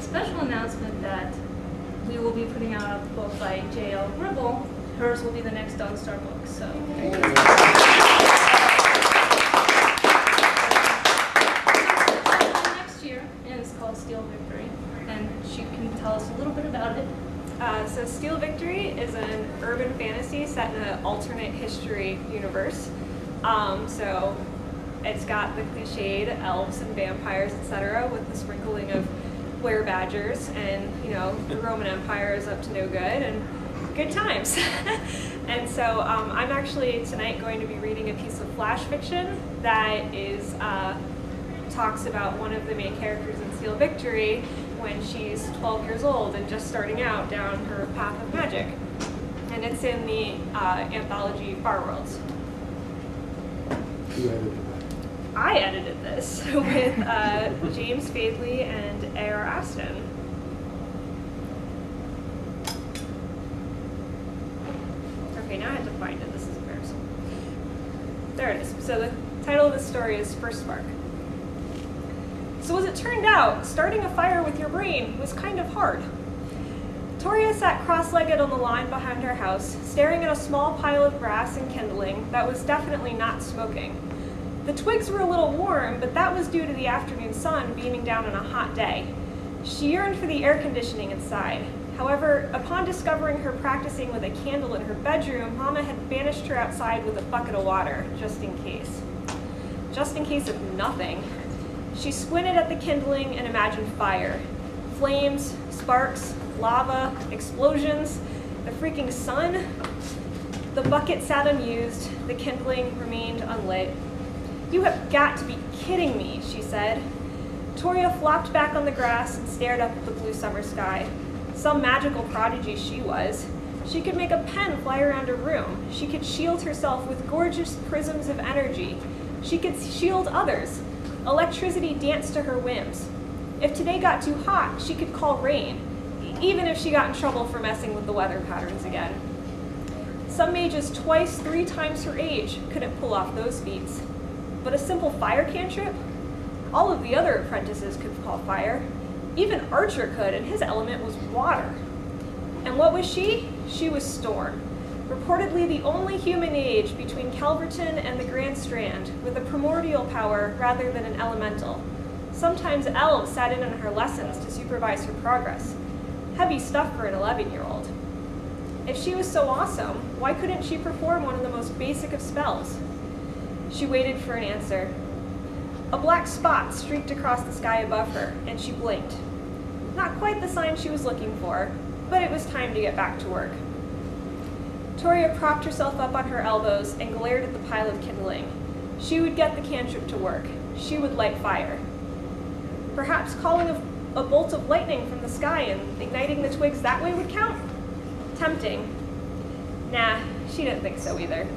special announcement that we will be putting out a book by J.L. Gribble. Hers will be the next Dog Star book. So. Next year, and it's called Steel Victory, and she can tell us a little bit about it. So Steel Victory is an urban fantasy set in an alternate history universe. So it's got the cliched elves and vampires, etc., with the sprinkling of were-badgers, and the Roman Empire is up to no good, and good times. And so I'm actually tonight going to be reading a piece of flash fiction that is talks about one of the main characters in Steel Victory when she's 12 years old and just starting out down her path of magic. And it's in the anthology Far Worlds. Who edited that? I edited this with James Fadley and A.R. Aston. Okay, now I have to find it. This is embarrassing. There it is. So the title of the story is First Spark. So as it turned out, starting a fire with your brain was kind of hard. Toria sat cross-legged on the lawn behind her house, staring at a small pile of grass and kindling that was definitely not smoking. The twigs were a little warm, but that was due to the afternoon sun beaming down on a hot day. She yearned for the air conditioning inside. However, upon discovering her practicing with a candle in her bedroom, Mama had banished her outside with a bucket of water, just in case. Just in case of nothing. She squinted at the kindling and imagined fire. Flames, sparks, lava, explosions, the freaking sun. The bucket sat unused, the kindling remained unlit. "You have got to be kidding me," she said. Toria flopped back on the grass and stared up at the blue summer sky. Some magical prodigy she was. She could make a pen fly around a room. She could shield herself with gorgeous prisms of energy. She could shield others. Electricity danced to her whims. If today got too hot, she could call rain, even if she got in trouble for messing with the weather patterns again. Some mages twice, 3 times her age couldn't pull off those feats. But a simple fire cantrip? All of the other apprentices could call fire. Even Archer could, and his element was water. And what was she? She was Storm. Reportedly the only human age between Calverton and the Grand Strand, with a primordial power rather than an elemental. Sometimes elves sat in on her lessons to supervise her progress. Heavy stuff for an 11-year-old. If she was so awesome, why couldn't she perform one of the most basic of spells? She waited for an answer. A black spot streaked across the sky above her, and she blinked. Not quite the sign she was looking for, but it was time to get back to work. Toria propped herself up on her elbows and glared at the pile of kindling. She would get the cantrip to work. She would light fire. Perhaps calling a bolt of lightning from the sky and igniting the twigs that way would count? Tempting. Nah, she didn't think so either.